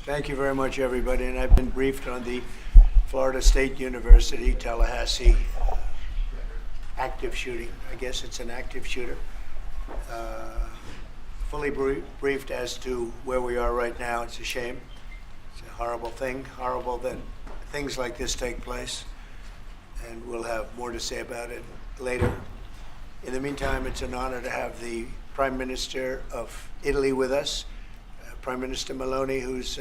Thank you very much, everybody. And I've been briefed on the Florida State University, Tallahassee active shooting. I guess it's an active shooter. Fully briefed as to where we are right now. It's a shame. It's a horrible thing. Horrible that things like this take place. And we'll have more to say about it later. In the meantime, it's an honor to have the Prime Minister of Italy with us, Prime Minister Meloni, who's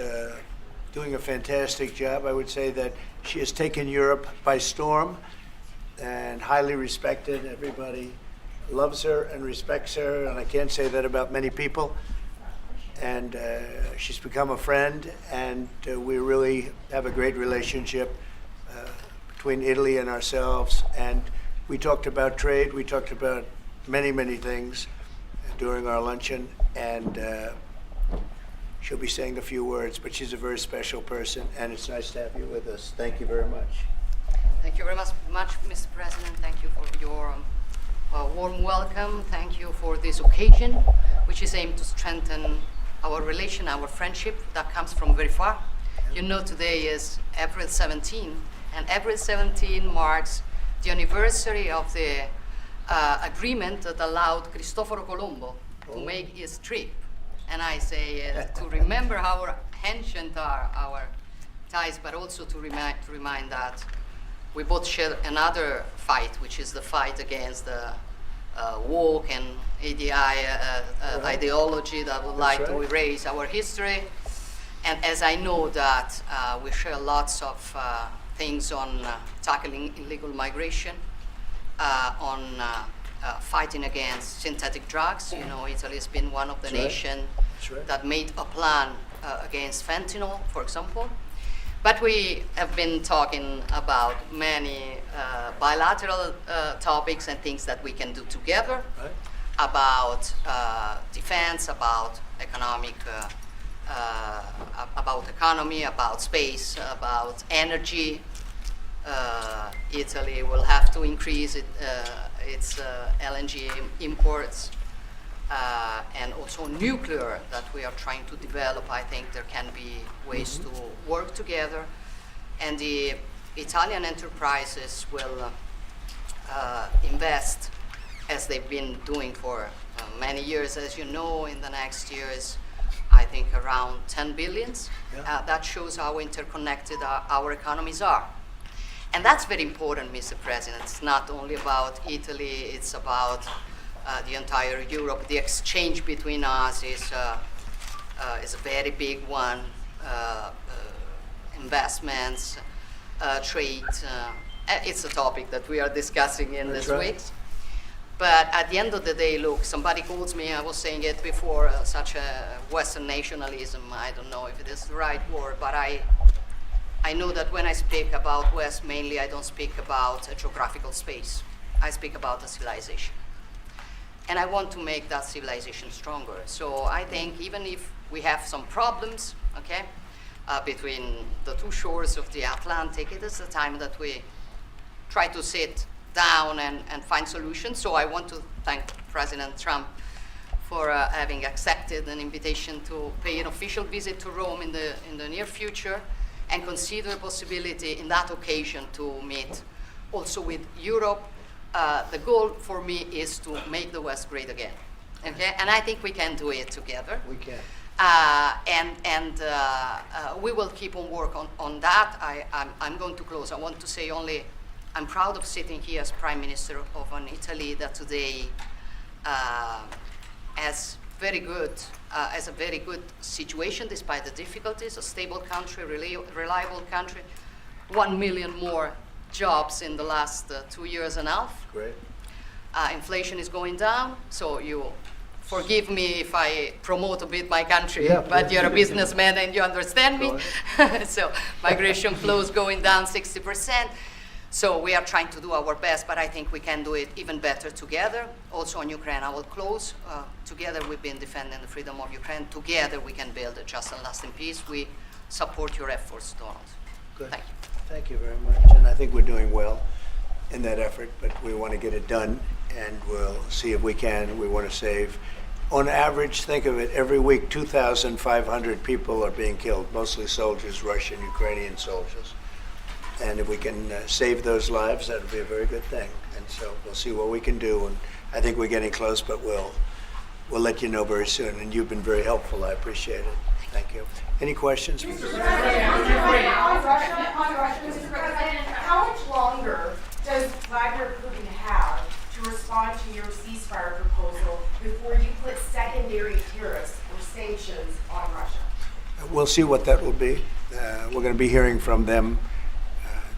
doing a fantastic job. I would say that she has taken Europe by storm and highly respected. Everybody loves her and respects her, and I can't say that about many people. And she's become a friend, and we really have a great relationship between Italy and ourselves. And we talked about trade. We talked about many, many things during our luncheon, and she'll be saying a few words, but she's a very special person, and it's nice to have you with us. Thank you very much. Thank you very much, Mr. President. Thank you for your warm welcome. Thank you for this occasion, which is aimed to strengthen our relation, our friendship that comes from very far. You know, today is April 17, and April 17 marks the anniversary of the agreement that allowed Cristoforo Colombo to make his trip. And I say to remember how ancient are our ties, but also to remind that we both share another fight, which is the fight against the woke and ideology that would like to erase our history. And as I know that we share lots of things on tackling illegal migration, on fighting against synthetic drugs. You know, Italy has been one of the nations that made a plan against fentanyl, for example. But we have been talking about many bilateral topics and things that we can do together, about defense, about economy, about space, about energy. Italy will have to increase its LNG imports, and also nuclear that we are trying to develop. I think there can be ways to work together, and the Italian enterprises will invest, as they've been doing for many years, as you know, in the next years, I think around 10 billions. That shows how interconnected our economies are. And that's very important, Mr. President. It's not only about Italy, it's about the entire Europe. The exchange between us is a very big one. Investments, trade. It's a topic that we are discussing in this week. But at the end of the day, look, somebody calls me, I was saying it before, such a Western nationalism. I don't know if it is the right word, but I know that when I speak about West, mainly I don't speak about a geographical space. I speak about a civilization. And I want to make that civilization stronger. So I think even if we have some problems, okay, between the two shores of the Atlantic, it is the time that we try to sit down and find solutions. So I want to thank President Trump for having accepted an invitation to pay an official visit to Rome in the near future, and consider a possibility in that occasion to meet also with Europe. The goal for me is to make the West great again, okay? And I think we can do it together. We can. We will keep on work on that. I'm going to close. I want to say only, I'm proud of sitting here as Prime Minister of an Italy that today has a very good situation despite the difficulties, a stable country, reliable country, 1 million more jobs in the last 2 years and a half. Great. Inflation is going down, so you forgive me if I promote a bit my country, Yeah, but you're a businessman and you understand me. So migration flows going down 60%. So we are trying to do our best, but I think we can do it even better together. Also on Ukraine, I will close. Together we've been defending the freedom of Ukraine. Together we can build a just and lasting peace. We support your efforts, Donald. Good. Thank you. Thank you very much. And I think we're doing well in that effort, but we want to get it done, and we'll see if we can. We want to save On average, think of it, every week 2,500 people are being killed, mostly soldiers, Russian, Ukrainian soldiers. And if we can save those lives, that would be a very good thing. And so we'll see what we can do. And I think we're getting close, but we'll let you know very soon. And you've been very helpful. I appreciate it. Thank you. Any questions? Mr. President, how much longer does Vladimir Putin have to respond to your ceasefire proposal before you put secondary tariffs or sanctions on Russia? We'll see what that will be. We're going to be hearing from them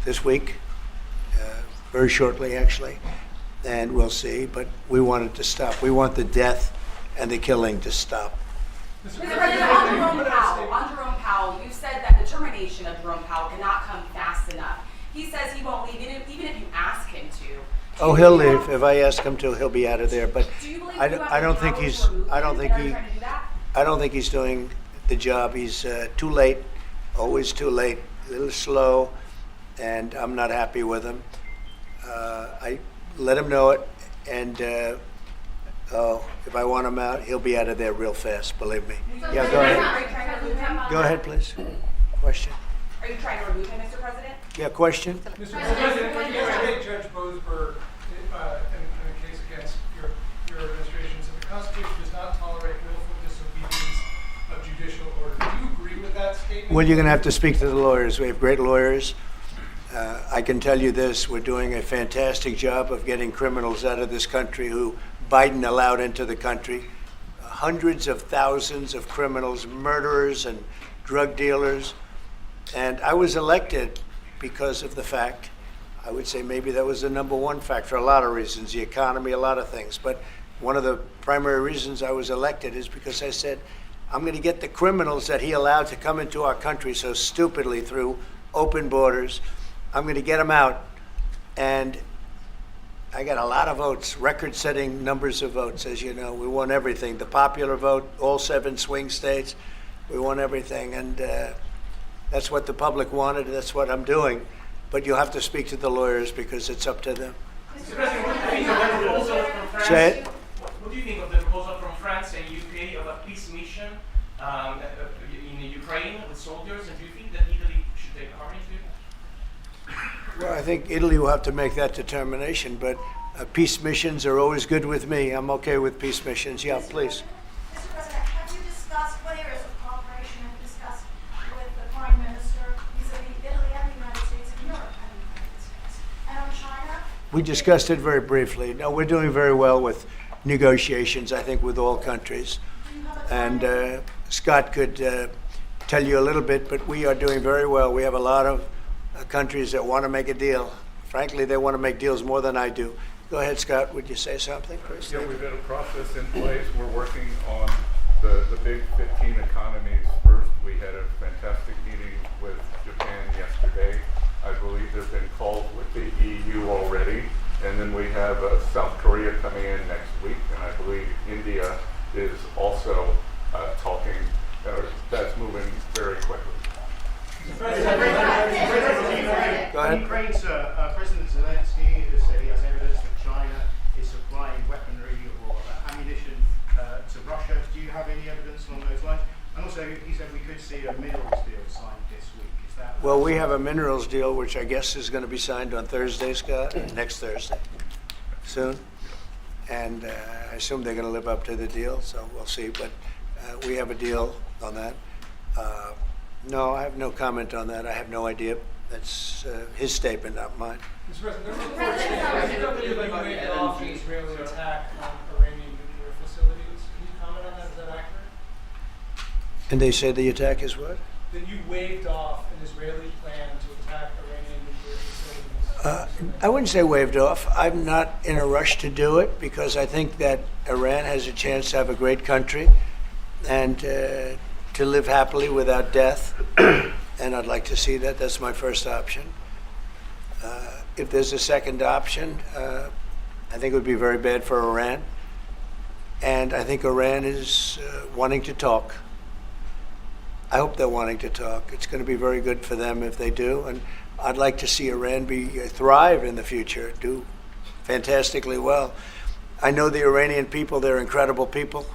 this week, very shortly actually, and we'll see. But we want it to stop. We want the death and the killing to stop. Mr. President, on Jerome Powell, you said that the termination of Jerome Powell cannot come fast enough. He says he won't leave, even if you ask him to. Oh, he'll leave. If I ask him to, he'll be out of there. But Do you believe I don't think he's. I don't think he's doing the job. He's too late, always too late, a little slow, and I'm not happy with him. I let him know it, and if I want him out, he'll be out of there real fast. Believe me. Yeah, go ahead. Are you trying to remove him? Go ahead, please. Question. Are you trying to remove him, Mr. President? Yeah, question. Mr. President, when you made Judge Boasberg in a case against your administration, said the Constitution does not tolerate willful disobedience of judicial order. Do you agree with that statement? Well, you're going to have to speak to the lawyers. We have great lawyers. I can tell you this, we're doing a fantastic job of getting criminals out of this country who Biden allowed into the country. Hundreds of thousands of criminals, murderers and drug dealers. And I was elected because of the fact, I would say maybe that was the number one fact for a lot of reasons, the economy, a lot of things. But one of the primary reasons I was elected is because I said, I'm going to get the criminals that he allowed to come into our country so stupidly through open borders. I'm going to get them out. And I got a lot of votes, record-setting numbers of votes, as you know. We won everything. The popular vote, all 7 swing states, we won everything. And that's what the public wanted, and that's what I'm doing. But you'll have to speak to the lawyers because it's up to them. Mr. President, what do you think of the proposal from France? Say it. What do you think of the proposal from France and UK of a peace mission in Ukraine with soldiers? And do you think that Italy should take part into it? Well, I think Italy will have to make that determination, but peace missions are always good with me. I'm okay with peace missions. Yeah, please. Mr. President, have you discussed what areas of cooperation have you discussed with the Prime Minister vis-a-vis Italy and the United States and Europe and the United States? And on China? We discussed it very briefly. No, we're doing very well with negotiations, I think, with all countries. And Scott could tell you a little bit, but we are doing very well. We have a lot of countries that want to make a deal. Frankly, they want to make deals more than I do. Go ahead, Scott. Would you say something, Chris? Yeah, we've got a process in place. We're working on the big 15 economies first. We had a fantastic meeting with Japan yesterday. I believe there have been calls with the EU already. And then we have South Korea coming in next week. And I believe India is also talking. That's moving very quickly. Go ahead. Ukraine's President Zelensky has said he has evidence that China is supplying weaponry or ammunition to Russia. Do you have any evidence along those lines? And also, he said we could see a minerals deal signed this week. Is that? Well, we have a minerals deal, which I guess is going to be signed on Thursday, Scott, next Thursday, soon. And I assume they're going to live up to the deal, so we'll see. But we have a deal on that. No, I have no comment on that. I have no idea. That's his statement, not mine. Mr. President, there were reports that you waved off an Israeli attack on Iranian nuclear facilities. Can you comment on that? Is that accurate? And they say the attack is what? That you waved off an Israeli plan to attack Iranian nuclear facilities. I wouldn't say waved off. I'm not in a rush to do it because I think that Iran has a chance to have a great country and to live happily without death. And I'd like to see that. That's my first option. If there's a second option, I think it would be very bad for Iran. And I think Iran is wanting to talk. I hope they're wanting to talk. It's going to be very good for them if they do. And I'd like to see Iran thrive in the future, do fantastically well. I know the Iranian people, they're incredible people.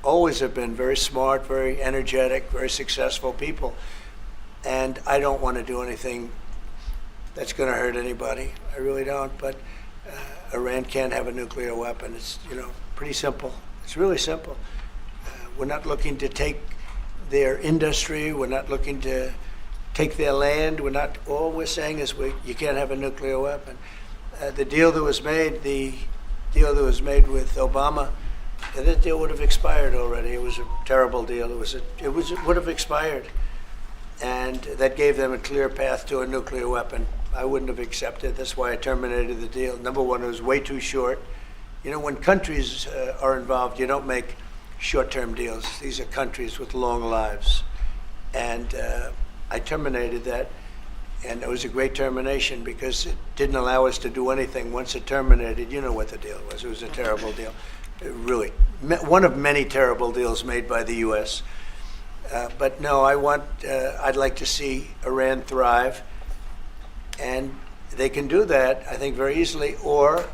always have been very smart, very energetic, very successful people. And I don't want to do anything that's going to hurt anybody. I really don't. But Iran can't have a nuclear weapon. It's, pretty simple. It's really simple. We're not looking to take their industry. We're not looking to take their land. All we're saying is you can't have a nuclear weapon. The deal that was made with Obama, that deal would have expired already. It was a terrible deal. It would have expired. And that gave them a clear path to a nuclear weapon. I wouldn't have accepted. That's why I terminated the deal. Number one, it was way too short. When countries are involved, you don't make short-term deals. These are countries with long lives. And I terminated that. And it was a great termination because it didn't allow us to do anything. Once it terminated, you know what the deal was. It was a terrible deal. Really, one of many terrible deals made by the U.S. But no, I'd like to see Iran thrive. And they can do that, I think, very easily, or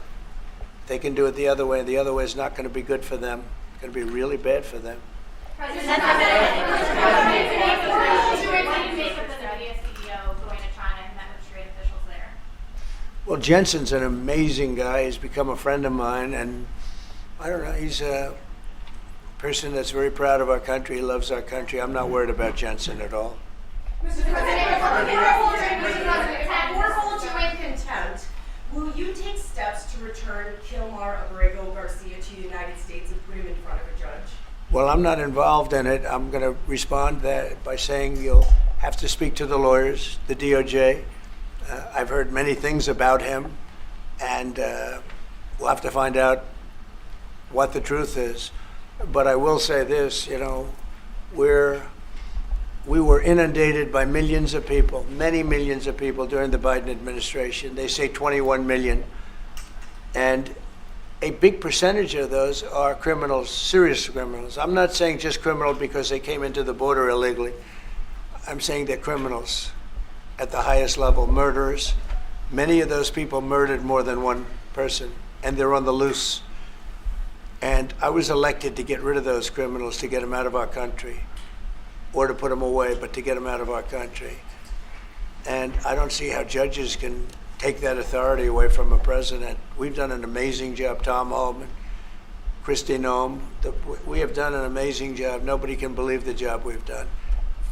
they can do it the other way. And the other way is not going to be good for them. It's going to be really bad for them. Well, Jensen's an amazing guy. He's become a friend of mine, and I don't know, he's a person that's very proud of our country. He loves our country. I'm not worried about Jensen at all. Mr. President, if the court holds you in contempt, will you take steps to return Kilmar Abrego Garcia to the United States and put him in front of a judge? Well, I'm not involved in it. I'm going to respond by saying you'll have to speak to the lawyers, the DOJ. I've heard many things about him, and we'll have to find out what the truth is. But I will say this, we were inundated by millions of people, many millions of people during the Biden administration. They say 21 million. And a big percentage of those are criminals, serious criminals. I'm not saying just criminal because they came into the border illegally. I'm saying they're criminals at the highest level, murderers. Many of those people murdered more than one person, and they're on the loose. And I was elected to get rid of those criminals, to get them out of our country, or to put them away, but to get them out of our country. And I don't see how judges can take that authority away from a president. We've done an amazing job, Tom Homan, Kristi Noem. We have done an amazing job. Nobody can believe the job we've done.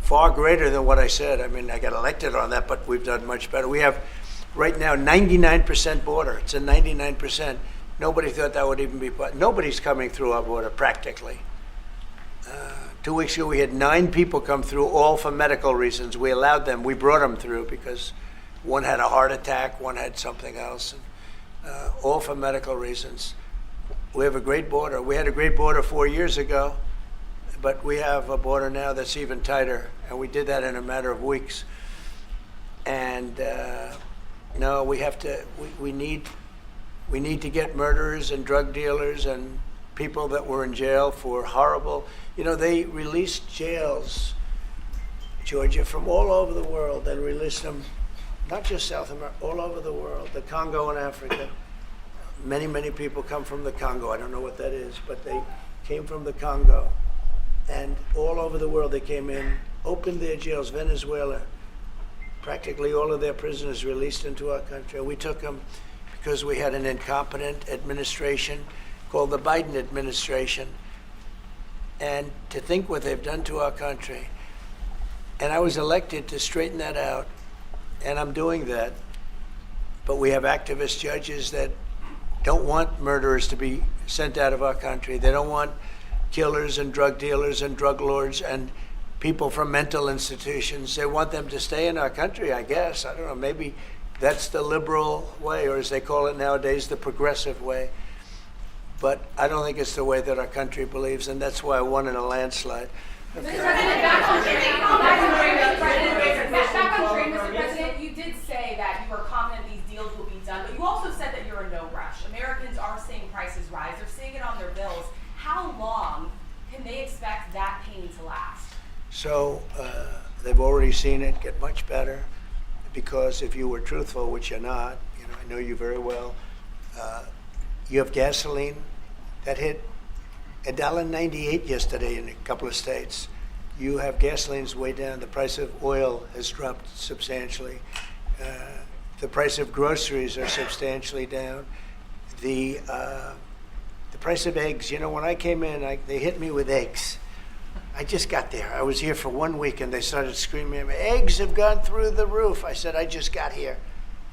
Far greater than what I said. I mean, I got elected on that, but we've done much better. We have right now 99% border. It's a 99%. Nobody thought that would even be, nobody's coming through our border practically. 2 weeks ago, we had 9 people come through, all for medical reasons. We allowed them, we brought them through because one had a heart attack, one had something else, and, all for medical reasons. We have a great border. We had a great border 4 years ago, but we have a border now that's even tighter, and we did that in a matter of weeks. And no, we have to, we need to get murderers and drug dealers and people that were in jail for horrible, they released jails, Georgia, from all over the world. They released them, not just South America, all over the world, the Congo and Africa. Many, many people come from the Congo. I don't know what that is, but they came from the Congo. And all over the world they came in, opened their jails. Venezuela, practically all of their prisoners released into our country. We took them because we had an incompetent administration called the Biden administration. And to think what they've done to our country. And I was elected to straighten that out, and I'm doing that. But we have activist judges that don't want murderers to be sent out of our country. They don't want killers and drug dealers and drug lords and people from mental institutions. They want them to stay in our country, I guess. I don't know, maybe that's the liberal way, or as they call it nowadays, the progressive way. But I don't think it's the way that our country believes, and that's why I won in a landslide. Okay. Back on train, Mr. President, you did say that you were confident these deals will be done, but you also said that you're in no rush. Americans are seeing prices rise. They're seeing it on their bills. How long can they expect that pain to last? So they've already seen it get much better, because if you were truthful, which you're not, I know you very well, you have gasoline that hit $1.98 yesterday in a couple of states. You have gasoline's way down. The price of oil has dropped substantially. The price of groceries are substantially down. The price of eggs, when I came in, they hit me with eggs. I just got there. I was here for 1 week and they started screaming at me, eggs have gone through the roof. I said, I just got here.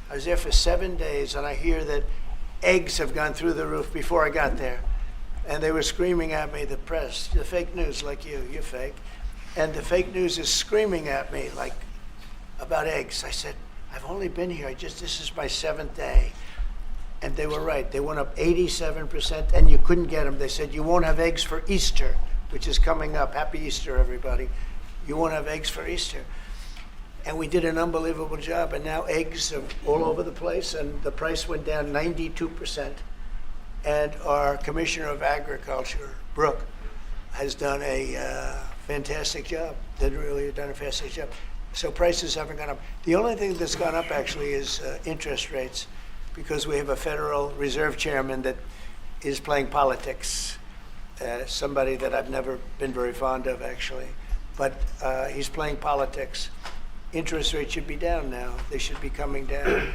I was there for 7 days and I hear that eggs have gone through the roof before I got there. And they were screaming at me, the press, the fake news like you're fake. And the fake news is screaming at me like about eggs. I said, I've only been here, this is my 7th day. And they were right. They went up 87% and you couldn't get them. They said, you won't have eggs for Easter, which is coming up. Happy Easter, everybody. You won't have eggs for Easter. And we did an unbelievable job. And now eggs are all over the place and the price went down 92%. And our Commissioner of Agriculture, Brooke, has done a fantastic job. They really have done a fantastic job. So prices haven't gone up. The only thing that's gone up actually is interest rates, because we have a Federal Reserve Chairman that is playing politics. Somebody that I've never been very fond of actually, but he's playing politics. Interest rates should be down now. They should be coming down.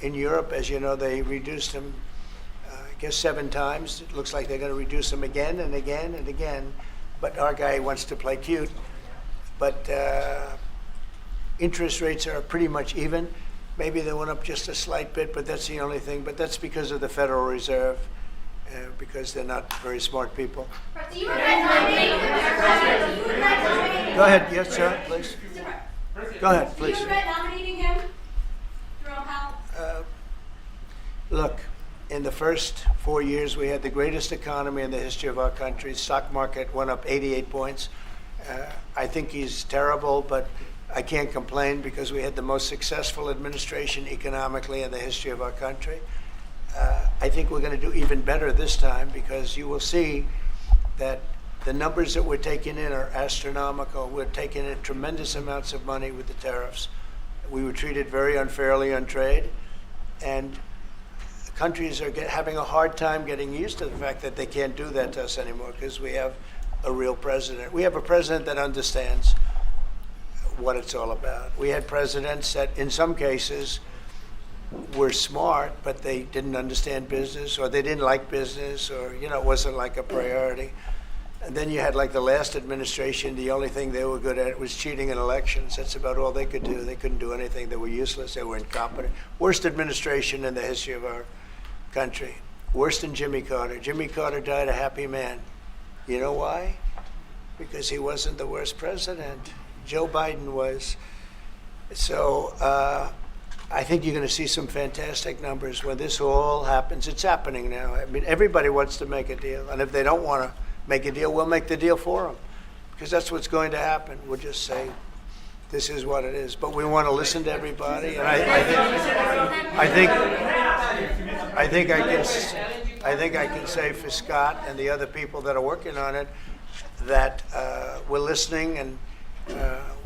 In Europe, as you know, they reduced them, I guess 7 times. It looks like they're going to reduce them again and again and again. But our guy wants to play cute. But interest rates are pretty much even. Maybe they went up just a slight bit, but that's the only thing. But that's because of the Federal Reserve, because they're not very smart people. Do you regret nominating him? Go ahead. Yes, sir, please. Go ahead, please. Do you regret nominating him, Jerome Powell? Look, in the first 4 years, we had the greatest economy in the history of our country. Stock market went up 88 points. I think he's terrible, but I can't complain because we had the most successful administration economically in the history of our country. I think we're going to do even better this time because you will see that the numbers that we're taking in are astronomical. We're taking in tremendous amounts of money with the tariffs. We were treated very unfairly on trade, and countries are having a hard time getting used to the fact that they can't do that to us anymore because we have a real president. We have a president that understands what it's all about. We had presidents that in some cases were smart, but they didn't understand business, or they didn't like business, or it wasn't like a priority. And then you had like the last administration, the only thing they were good at was cheating in elections. That's about all they could do. They couldn't do anything. They were useless. They were incompetent. Worst administration in the history of our country. Worse than Jimmy Carter. Jimmy Carter died a happy man. You know why? Because he wasn't the worst president. Joe Biden was. So I think you're going to see some fantastic numbers when this all happens. It's happening now. I mean, everybody wants to make a deal. And if they don't want to make a deal, we'll make the deal for them. Because that's what's going to happen. We'll just say, this is what it is. But we want to listen to everybody. And I think I can say for Scott and the other people that are working on it that we're listening and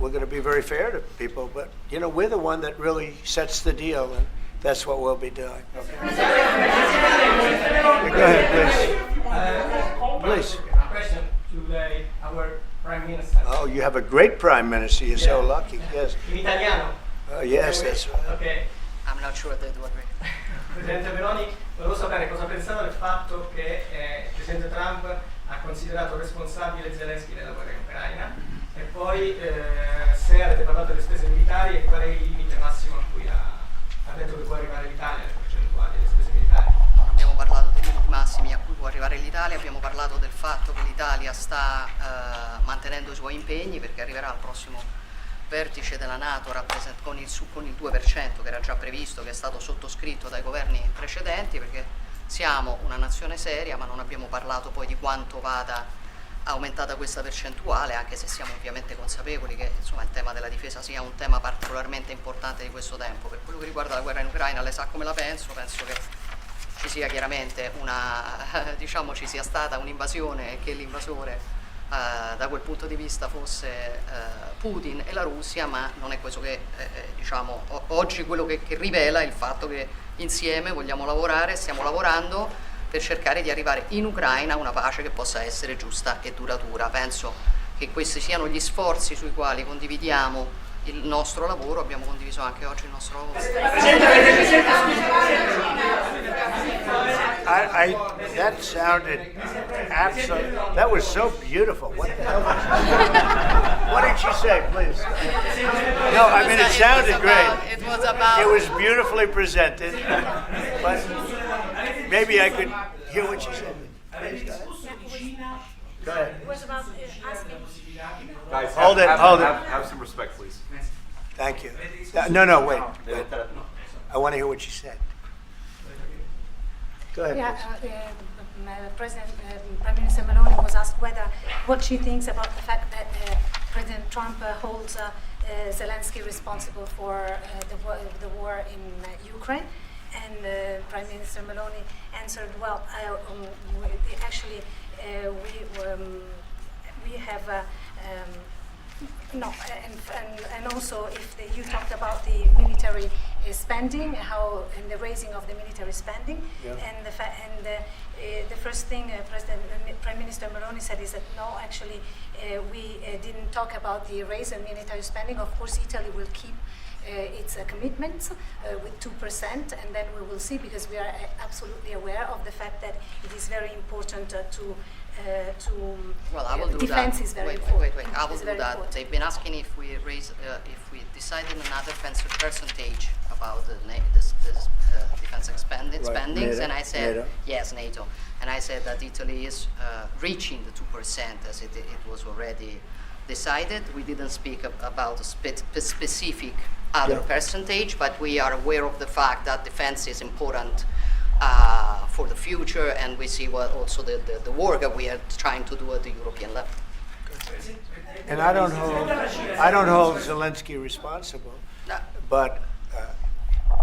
we're going to be very fair to people. But, we're the one that really sets the deal, and that's what we'll be doing. Okay. Go ahead, please. A question to our Prime Minister. Oh, you have a great Prime Minister. You're so lucky. Yes. In italiano? Yes, that's right. Okay. I'm not sure they do agree. Presidente Meloni, volevo sapere cosa pensava del fatto che il Presidente Trump ha considerato responsabile Zelensky della guerra in Ucraina e poi se avete parlato delle spese militari e qual è il limite massimo a cui ha detto che può arrivare l'Italia, le percentuali delle spese militari. Non abbiamo parlato dei limiti massimi a cui può arrivare l'Italia, abbiamo parlato del fatto che l'Italia sta mantenendo i suoi impegni perché arriverà al prossimo vertice della NATO con il 2% che era già previsto, che è stato sottoscritto dai governi precedenti, perché siamo una nazione seria, ma non abbiamo parlato poi di quanto vada aumentata questa percentuale, anche se siamo ovviamente consapevoli che il tema della difesa sia un tema particolarmente importante di questo tempo. Per quello che riguarda la guerra in Ucraina, lei sa come la penso che ci sia chiaramente ci sia stata un'invasione e che l'invasore da quel punto di vista fosse Putin e la Russia, ma non è questo che oggi quello che rivela è il fatto che insieme vogliamo lavorare, stiamo lavorando per cercare di arrivare in Ucraina a una pace che possa essere giusta e duratura. Penso che questi siano gli sforzi sui quali condividiamo il nostro lavoro, abbiamo condiviso anche oggi il nostro lavoro. That sounded absolutely, that was so beautiful. What the hell was that? What did she say, please? No, I mean, it sounded great. It was about. It was beautifully presented, but maybe I could hear what she said. Please, go ahead. It was about asking. Guys, Hold it, hold it. Have some respect, please. Thank you. No, wait. I want to hear what she said. Go ahead, please. Prime Minister Meloni was asked what she thinks about the fact that President Trump holds Zelensky responsible for the war in Ukraine. And Prime Minister Meloni answered, well, actually, we have no, and also if you talked about the military spending, how and the raising of the military spending, and the first thing Prime Minister Meloni said is that no, actually we didn't talk about the raise in military spending. Of course, Italy will keep its commitments with 2%, and then we will see, because we are absolutely aware of the fact that it is very important Well, I will do defense that. is very wait, important. wait. I will It's do very that. important. They've been asking if we decided another percentage about the defense spendings, NATO, and I said NATO. yes, NATO, and I said that Italy is reaching the 2% as it was already decided. We didn't speak about a specific other percentage, but we are aware of the fact that defense is important for the future, and we see what also the work that we are trying to do at the European level. And I don't hold Zelensky responsible, No. but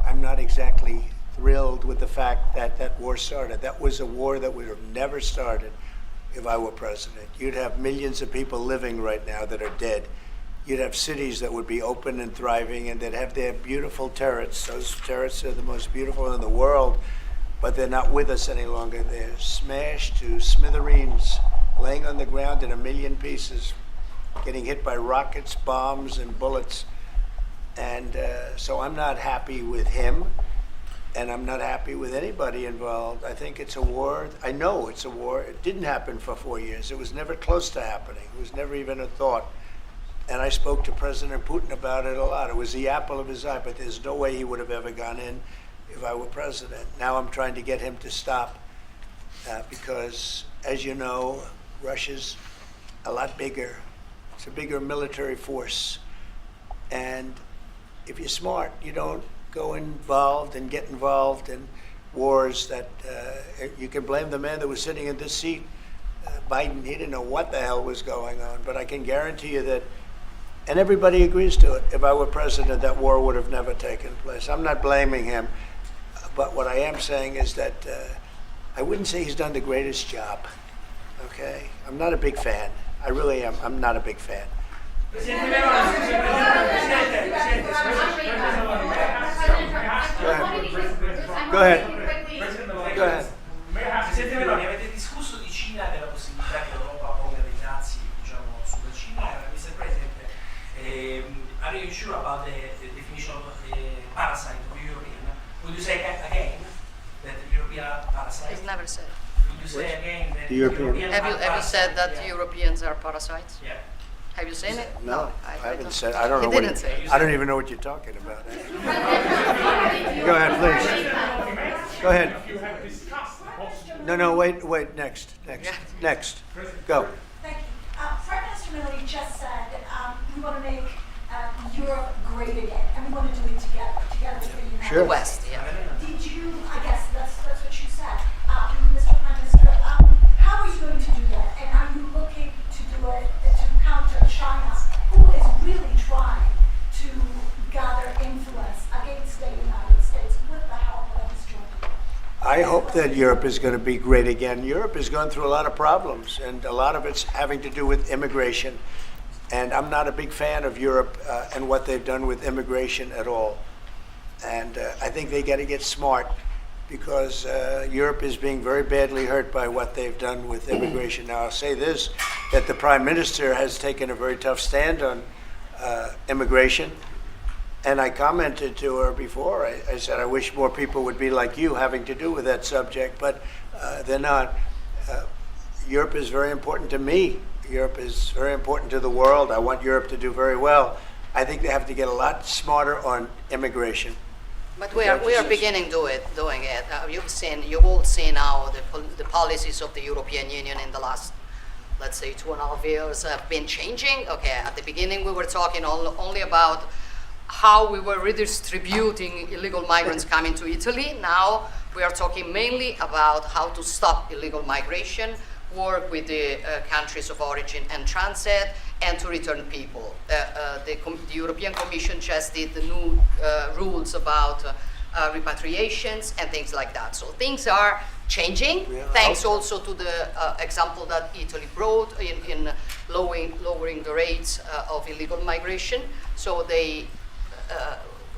I'm not exactly thrilled with the fact that that war started. That was a war that would have never started if I were president. You'd have millions of people living right now that are dead. You'd have cities that would be open and thriving, and they'd have their beautiful turrets. Those turrets are the most beautiful in the world, but they're not with us any longer. They're smashed to smithereens, laying on the ground in a million pieces, getting hit by rockets, bombs, and bullets. And so I'm not happy with him, and I'm not happy with anybody involved. I think it's a war. I know it's a war. It didn't happen for 4 years. It was never close to happening. It was never even a thought. And I spoke to President Putin about it a lot. It was the apple of his eye, but there's no way he would have ever gone in if I were president. Now I'm trying to get him to stop because, as you know, Russia's a lot bigger. It's a bigger military force. And if you're smart, you don't go involved and get involved in wars that you can blame the man that was sitting in this seat. Biden, he didn't know what the hell was going on, but I can guarantee you that, and everybody agrees to it, if I were president, that war would have never taken place. I'm not blaming him, but what I am saying is that I wouldn't say he's done the greatest job, okay? I'm not a big fan. I really am. I'm not a big fan. Go ahead. Go ahead. Presidente Meloni, avete discusso di Cina e della possibilità che l'Europa ponga dei dazi, diciamo, sulla Cina. Mr. President, are you sure about the definition of parasite of European? Would you say again that the European are parasites? It's never said. Would you say again that The European- Europeans Have are you said that parasites? Europeans are parasites? Yeah. Have you seen it? No, I haven't don't. said. I don't He know what. didn't say. I don't even know what you're talking about. Go ahead, please. Go ahead. No, wait. Next. Go. Thank you. Prime Minister Meloni just said we want to make Europe great again, and we want to do it together with the United Sure. The West, yeah. Did you? I guess that's what you said, Mr. Prime Minister. How are you going to do that? And are you looking to do it to counter China, who is really trying to gather influence against the United States with the help of this joint? I hope that Europe is going to be great again. Europe has gone through a lot of problems, and a lot of it's having to do with immigration. And I'm not a big fan of Europe and what they've done with immigration at all. And I think they got to get smart, because Europe is being very badly hurt by what they've done with immigration. Now, I'll say this, that the Prime Minister has taken a very tough stand on immigration. And I commented to her before, I said, I wish more people would be like you having to do with that subject, but they're not. Europe is very important to me. Europe is very important to the world. I want Europe to do very well. I think they have to get a lot smarter on immigration. But we are beginning doing it. You've all seen how the policies of the European Union in the last, let's say, 2.5 years have been changing. Okay, at the beginning we were talking only about how we were redistributing illegal migrants coming to Italy. Now we are talking mainly about how to stop illegal migration, work with the countries of origin and transit, and to return people. The European Commission just did the new rules about repatriations and things like that. So things are changing, thanks also to the example that Italy brought in lowering the rates of illegal migration. So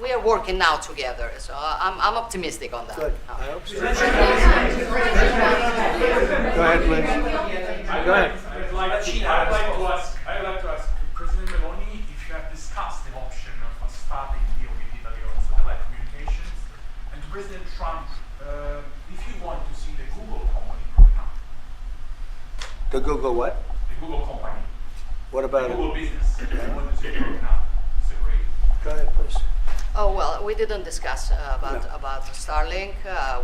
we are working now together. So I'm optimistic on that. Good. I hope so. Go ahead, please. Go ahead. I'd like to ask President Meloni if you have discussed the option of a starting deal with Italy on satellite communications, and to President Trump, if you want to see the Google company growing up. The Google what? The Google company. What about the it? Google business. I want to see it growing up. It's a great. Go ahead, please. Oh, well, we didn't discuss about Starlink.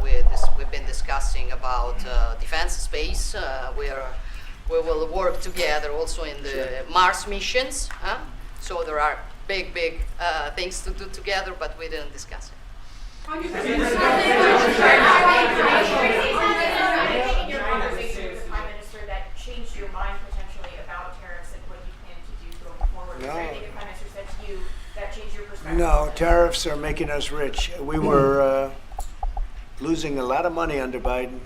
We've been discussing about defense space. We will work together also in the Mars missions. So there are big things to do together, but we didn't discuss it. In your conversation with the Prime Minister that changed your mind potentially about tariffs and what you plan to do going forward? No. Is there anything the Prime Minister said to you that changed your perspective? No, tariffs are making us rich. We were losing a lot of money under Biden,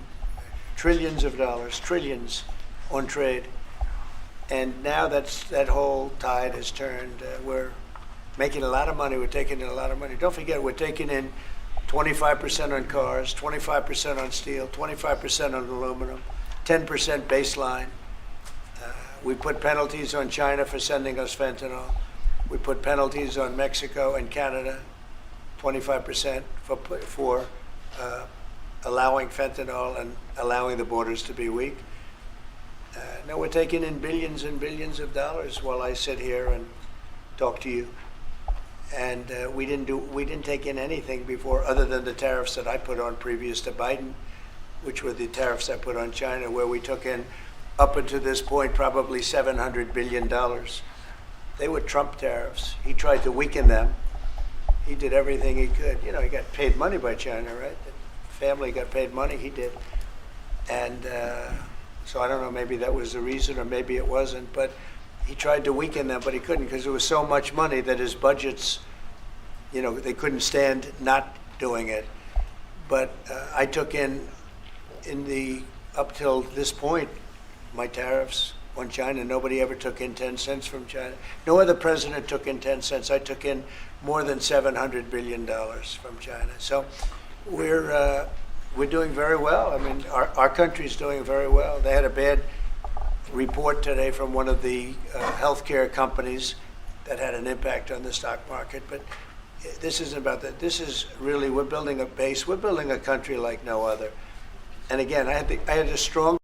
trillions of dollars, trillions on trade. And now that whole tide has turned. We're making a lot of money. We're taking in a lot of money. Don't forget, we're taking in 25% on cars, 25% on steel, 25% on aluminum, 10% baseline. We put penalties on China for sending us fentanyl. We put penalties on Mexico and Canada, 25% for allowing fentanyl and allowing the borders to be weak. Now we're taking in billions and billions of dollars while I sit here and talk to you. And we didn't take in anything before other than the tariffs that I put on previous to Biden, which were the tariffs I put on China, where we took in, up until this point, probably $700 billion. They were Trump tariffs. He tried to weaken them. He did everything he could. You know, he got paid money by China, right? The family got paid money, he did. And so I don't know, maybe that was the reason or maybe it wasn't, but he tried to weaken them, but he couldn't because there was so much money that his budgets, you know, they couldn't stand not doing it. But I took in up till this point, my tariffs on China. Nobody ever took in 10 cents from China. No other president took in 10 cents. I took in more than $700 billion from China. So we're doing very well. I mean, our country's doing very well. They had a bad report today from one of the healthcare companies that had an impact on the stock market. But this isn't about that. This is really, we're building a base. We're building a country like no other. And again, I had a strong